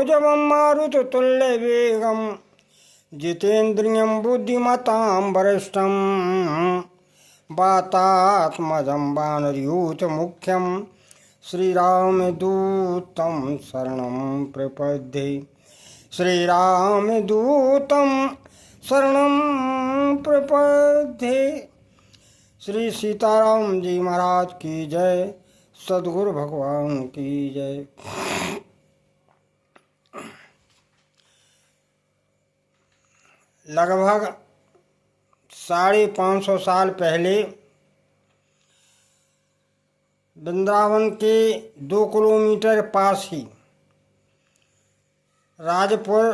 भुजगं मारुततुल्यवेगं जितेन्द्रियं बुद्धिमतां वरिष्ठं वातात्मजं वानरयूथमुख्यं श्रीरामदूतं शरणं प्रपद्ये। श्रीरामदूतं शरणं प्रपद्ये। श्री सीताराम जी महाराज की जय। सद्गुरु भगवान की जय। लगभग 550 साल पहले वृंदावन के 2 किलोमीटर पास ही राजपुर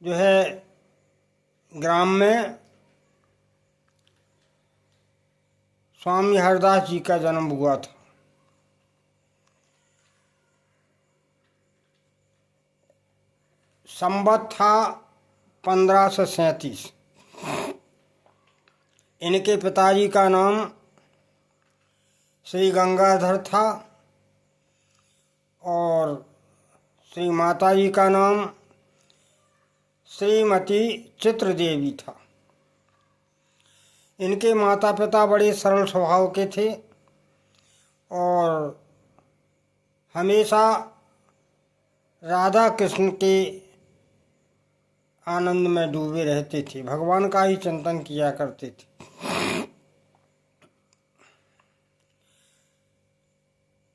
जो है ग्राम में स्वामी हरदास जी का जन्म हुआ था। संवत था 1537। इनके पिताजी का नाम श्री गंगाधर था और श्री माताजी का नाम श्रीमती चित्रदेवी था। इनके माता पिता बड़े सरल स्वभाव के थे और हमेशा राधा कृष्ण के आनंद में डूबे रहते थे, भगवान का ही चिंतन किया करते थे।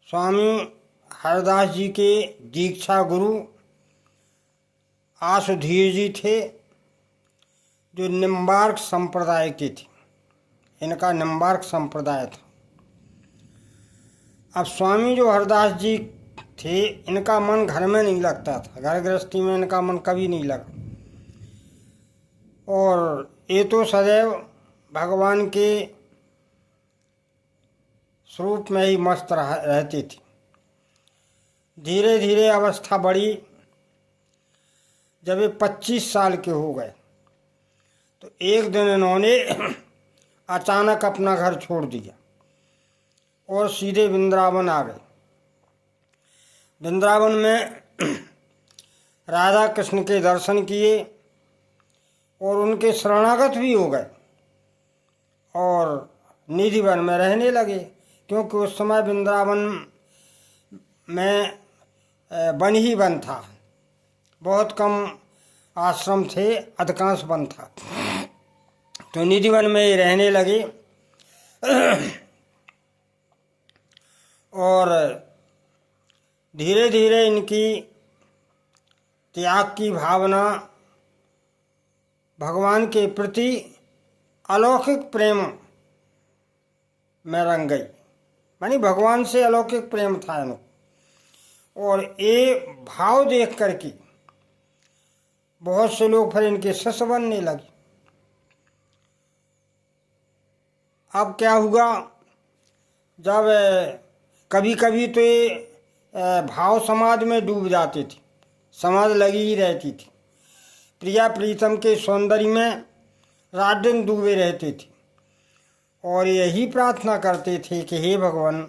स्वामी हरदास जी के दीक्षा गुरु आशुधीर जी थे, जो निम्बार्क संप्रदाय के थे। इनका निम्बार्क संप्रदाय था। अब स्वामी जो हरदास जी थे, इनका मन घर में नहीं लगता था, घर गृहस्थी में इनका मन कभी नहीं लगा और ये तो सदैव भगवान के स्वरूप में ही मस्त रहते थे। धीरे धीरे अवस्था बढ़ी। जब ये 25 साल के हो गए तो एक दिन इन्होंने अचानक अपना घर छोड़ दिया और सीधे वृंदावन आ गए। वृंदावन में राधा कृष्ण के दर्शन किए और उनके शरणागत भी हो गए और निधिवन में रहने लगे, क्योंकि उस समय वृंदावन में वन ही वन था, बहुत कम आश्रम थे, अधिकांश वन था। तो निधिवन में ही रहने लगे और धीरे धीरे इनकी त्याग की भावना भगवान के प्रति अलौकिक प्रेम में रंग गई। मानी भगवान से अलौकिक प्रेम था इनको, और ये भाव देख करके बहुत से लोग फिर इनके शिष्य बनने लगे। अब क्या हुआ, जब कभी कभी तो ये भाव समाज में डूब जाते थे, समाज लगी ही रहती थी, प्रिया प्रीतम के सौंदर्य में रात दिन डूबे रहते थे और यही प्रार्थना करते थे कि हे भगवान,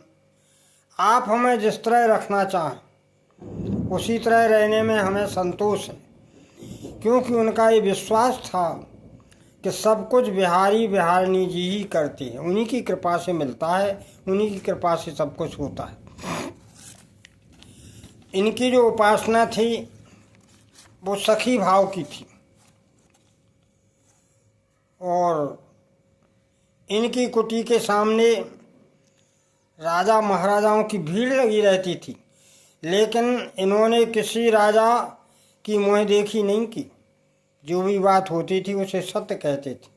आप हमें जिस तरह रखना चाहें उसी तरह रहने में हमें संतोष है। क्योंकि उनका ये विश्वास था कि सब कुछ बिहारी बिहारनी जी ही करते हैं, उन्हीं की कृपा से मिलता है, उन्हीं की कृपा से सब कुछ होता है। इनकी जो उपासना थी वो सखी भाव की थी और इनकी कुटी के सामने राजा महाराजाओं की भीड़ लगी रहती थी, लेकिन इन्होंने किसी राजा की मुँह देखी नहीं की। जो भी बात होती थी उसे सत्य कहते थे।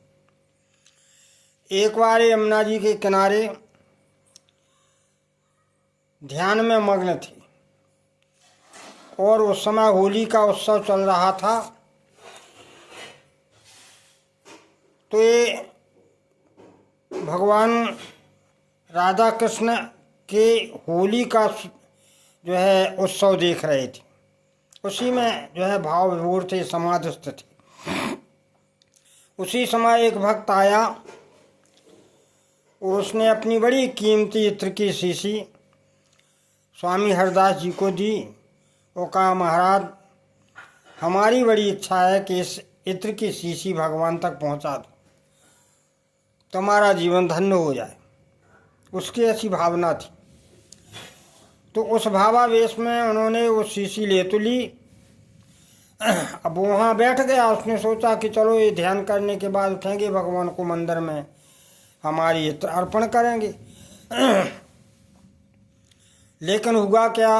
एक बार यमुना जी के किनारे ध्यान में मग्न थे और उस समय होली का उत्सव चल रहा था। तो ये भगवान राधा कृष्ण के होली का जो है उत्सव देख रहे थे, उसी में जो है भाव विभोर थे, समाधिस्थ थे। उसी समय एक भक्त आया और उसने अपनी बड़ी कीमती इत्र की शीशी स्वामी हरदास जी को दी वो कहा महाराज हमारी बड़ी इच्छा है कि इस इत्र की शीशी भगवान तक पहुंचा दो, तुम्हारा जीवन धन्य हो जाए। उसकी ऐसी भावना थी। तो उस भावावेश में उन्होंने वो शीशी ले तो ली। अब वहाँ बैठ गया, उसने सोचा कि चलो ये ध्यान करने के बाद उठेंगे भगवान को मंदिर में हमारी इत्र अर्पण करेंगे। लेकिन हुआ क्या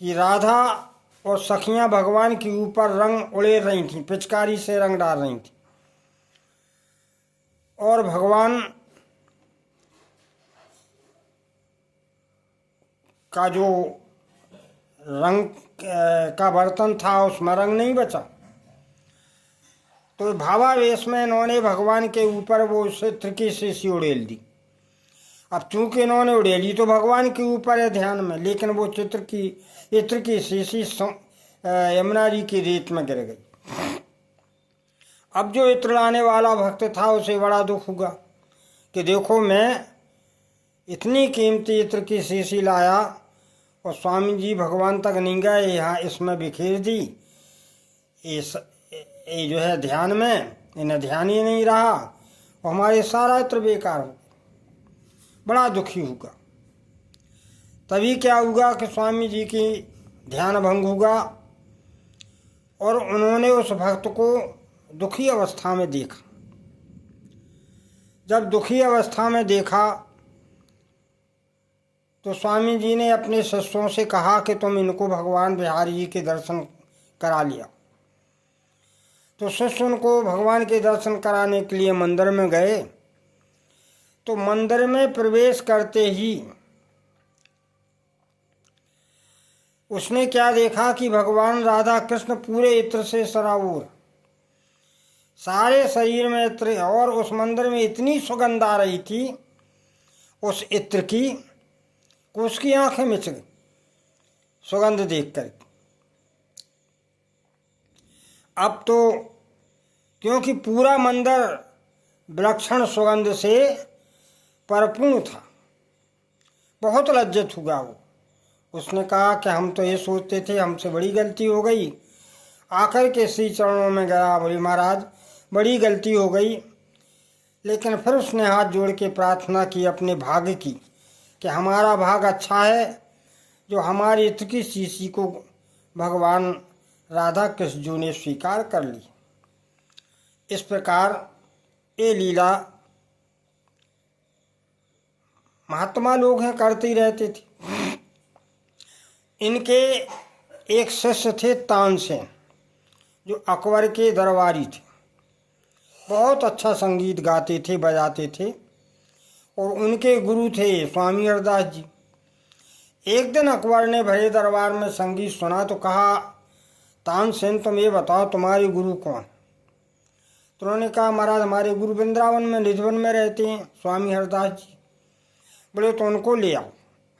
कि राधा और सखियां भगवान के ऊपर रंग उड़े रही थीं, पिचकारी से रंग डाल रही थीं, और भगवान का जो रंग का बर्तन था उसमें रंग नहीं बचा। तो भावावेश में इन्होंने भगवान के ऊपर वो चित्र की शीशी उड़ेल दी। अब चूंकि इन्होंने उड़ेली तो भगवान के ऊपर है ध्यान में, लेकिन वो इत्र की शीशी यमुना जी की रेत में गिर गई। अब जो इत्र लाने वाला भक्त था उसे बड़ा दुख हुआ कि देखो मैं इतनी कीमती इत्र की शीशी लाया और स्वामी जी भगवान तक नहीं गए, यहाँ इसमें बिखेर दी। ये जो है ध्यान में इन्हें ध्यान ही नहीं रहा और हमारे सारा इत्र बेकार हो। बड़ा दुखी हुआ। तभी क्या हुआ कि स्वामी जी की ध्यान भंग हुआ और उन्होंने उस भक्त को दुखी अवस्था में देखा। जब दुखी अवस्था में देखा तो स्वामी जी ने अपने शिष्यों से कहा कि तुम इनको भगवान बिहारी जी के दर्शन करा लिया। तो शिष्य उनको भगवान के दर्शन कराने के लिए मंदिर में गए। तो मंदिर में प्रवेश करते ही उसने क्या देखा कि भगवान राधा कृष्ण पूरे इत्र से सराबोर, सारे शरीर में इत्र, और उस मंदिर में इतनी सुगंध आ रही थी उस इत्र की कि उसकी आंखें मिच गई सुगंध देख कर। अब तो क्योंकि पूरा मंदिर विलक्षण सुगंध से परिपूर्ण था, बहुत लज्जित हुआ वो। उसने कहा कि हम तो ये सोचते थे हमसे बड़ी गलती हो गई, आकर के श्री चरणों में गया, बोले महाराज बड़ी गलती हो गई। लेकिन फिर उसने हाथ जोड़ के प्रार्थना की अपने भाग्य की कि हमारा भाग अच्छा है जो हमारी इत्र की शीशी को भगवान राधा कृष्ण जी ने स्वीकार कर ली। इस प्रकार ये लीला महात्मा लोग हैं करते ही रहते थे। इनके एक शिष्य थे तानसेन, जो अकबर के दरबारी थे, बहुत अच्छा संगीत गाते थे बजाते थे, और उनके गुरु थे स्वामी हरदास जी। एक दिन अकबर ने भरे दरबार में संगीत सुना तो कहा तानसेन तुम ये बताओ तुम्हारे गुरु कौन। तो उन्होंने कहा महाराज हमारे गुरु वृंदावन में निधवन में रहते हैं स्वामी हरदास जी। बोले तो उनको ले आओ,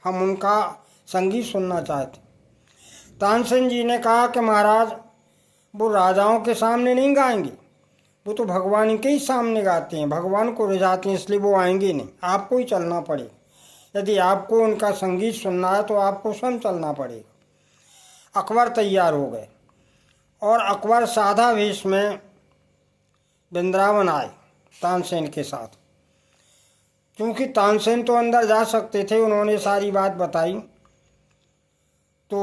हम उनका संगीत सुनना चाहते। तानसेन जी ने कहा कि महाराज वो राजाओं के सामने नहीं गाएंगे, वो तो भगवान के ही सामने गाते हैं, भगवान को रिझाते हैं, इसलिए वो आएंगे नहीं, आपको ही चलना पड़ेगा। यदि आपको उनका संगीत सुनना है तो आपको स्वयं चलना पड़ेगा। अकबर तैयार हो गए और अकबर सादा वेश में वृंदावन आए तानसेन के साथ। क्योंकि तानसेन तो अंदर जा सकते थे, उन्होंने सारी बात बताई तो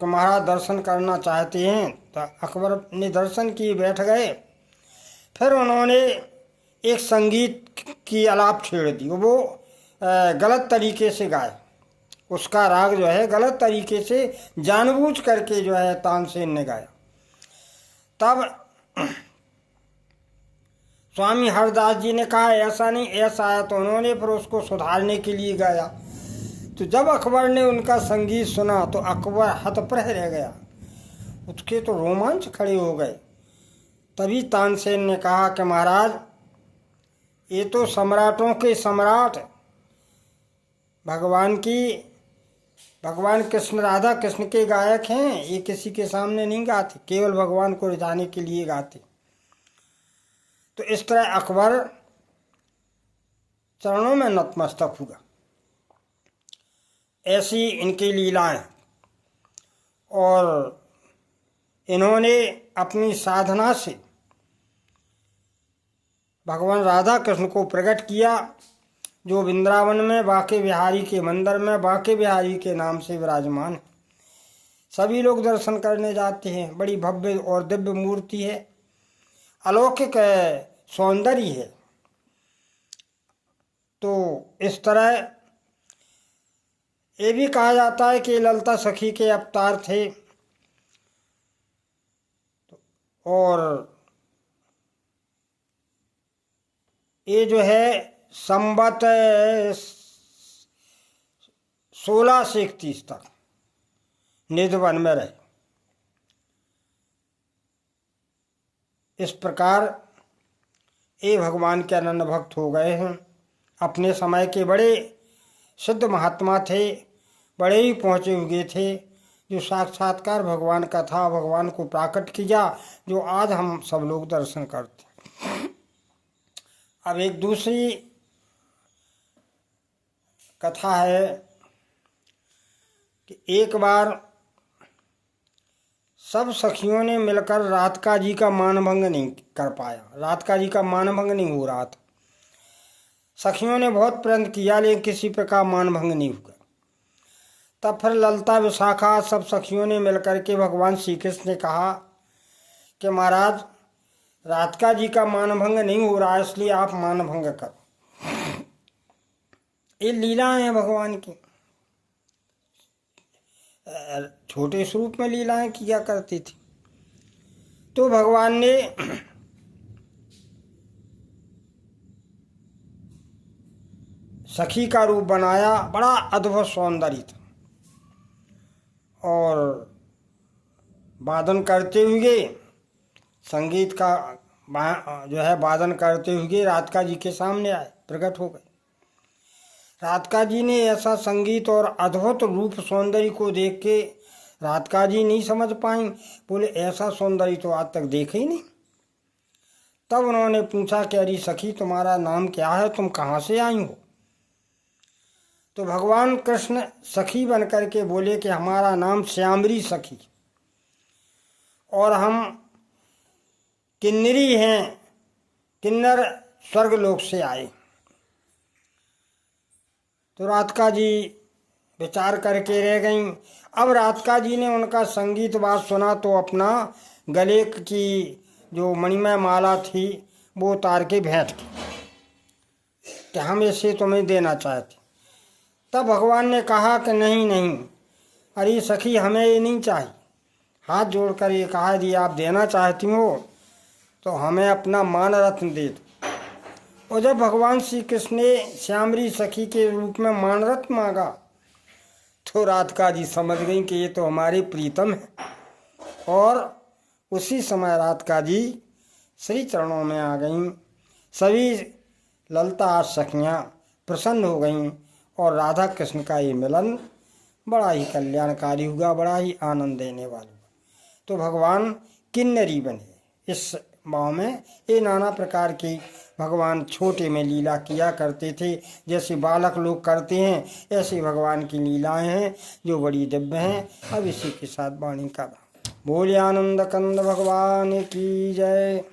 महाराज दर्शन करना चाहते हैं। तो अकबर ने दर्शन किए, बैठ गए। फिर उन्होंने एक संगीत की आलाप छेड़ दी, वो गलत तरीके से गाए, उसका राग जो है गलत तरीके से जानबूझ करके जो है तानसेन ने गाया। तब स्वामी हरदास जी ने कहा ऐसा नहीं ऐसा है, तो उन्होंने फिर उसको सुधारने के लिए गाया। तो जब अकबर ने उनका संगीत सुना तो अकबर हतप्रह रह गया, उसके तो रोमांच खड़े हो गए। तभी तानसेन ने कहा कि महाराज ये तो सम्राटों के सम्राट भगवान कृष्ण राधा कृष्ण के गायक हैं, ये किसी के सामने नहीं गाते, केवल भगवान को रिझाने के लिए गाते। तो इस तरह अकबर चरणों में नतमस्तक हुआ। ऐसी इनकी लीलाएं। और इन्होंने अपनी साधना से भगवान राधा कृष्ण को प्रकट किया, जो वृंदावन में बांके बिहारी के मंदिर में बांके बिहारी के नाम से विराजमान है। सभी लोग दर्शन करने जाते हैं। बड़ी भव्य और दिव्य मूर्ति है, अलौकिक सौंदर्य है। तो इस तरह ये भी कहा जाता है कि ललिता सखी के अवतार थे। और ये जो है संवत 16 से 31 तक निधवन में रहे। इस प्रकार ये भगवान के अनन्य भक्त हो गए हैं। अपने समय के बड़े सिद्ध महात्मा थे, बड़े ही पहुँचे हुए थे, जो साक्षात्कार भगवान का था, भगवान को प्राकट किया, जो आज हम सब लोग दर्शन करते हैं। अब एक दूसरी कथा है कि एक बार सब सखियों ने मिलकर राधिका जी का मानभंग नहीं कर पाया। राधिका जी का मानभंग नहीं हो रहा था। सखियों ने बहुत प्रयत्न किया, लेकिन किसी प्रकार मानभंग नहीं हुआ। तब फिर ललिता विशाखा सब सखियों ने मिलकर के भगवान श्री कृष्ण ने कहा कि महाराज, राधिका जी का मानभंग नहीं हो रहा है, इसलिए आप मानभंग करो। ये लीलाएं हैं भगवान की। छोटे स्वरूप में लीलाएं किया करती थी। तो भगवान ने सखी का रूप बनाया। बड़ा अद्भुत सौंदर्य था। और वादन करते हुए, संगीत का जो है वादन करते हुए राधिका जी के सामने आए, प्रकट हो गए। राधिका जी ने ऐसा संगीत और अद्भुत रूप सौंदर्य को देख के राधिका जी नहीं समझ पाई। बोले, ऐसा सौंदर्य तो आज तक देखा ही नहीं। तब उन्होंने पूछा कि अरे सखी, तुम्हारा नाम क्या है, तुम कहाँ से आई हो? तो भगवान कृष्ण सखी बन करके बोले कि हमारा नाम श्यामरी सखी, और हम किन्नरी हैं, किन्नर स्वर्गलोक से आए। तो राधिका जी विचार करके रह गईं। अब राधिका जी ने उनका संगीत बात सुना तो अपना गले की जो मणिमय माला थी वो उतार के भेंट की कि हम इसे तुम्हें देना चाहते। तब भगवान ने कहा कि नहीं नहीं, अरे सखी, हमें ये नहीं चाहिए। हाथ जोड़कर ये कहा, यदि आप देना चाहती हो तो हमें अपना मान रत्न दे दो। और जब भगवान श्री कृष्ण ने श्यामरी सखी के रूप में मान रत्न मांगा तो राधिका जी समझ गई कि ये तो हमारे प्रीतम है। और उसी समय राधिका जी श्री चरणों में आ गईं। सभी ललिता सखियाँ प्रसन्न हो गईं और राधा कृष्ण का ये मिलन बड़ा ही कल्याणकारी हुआ, बड़ा ही आनंद देने वाला। तो भगवान किन्नरी बने। इस भाव में ये नाना प्रकार की भगवान छोटे में लीला किया करते थे। जैसे बालक लोग करते हैं, ऐसी भगवान की लीलाएं हैं जो बड़ी दिव्य हैं। अब इसी के साथ वाणी का बोले आनंद कंद भगवान की जय।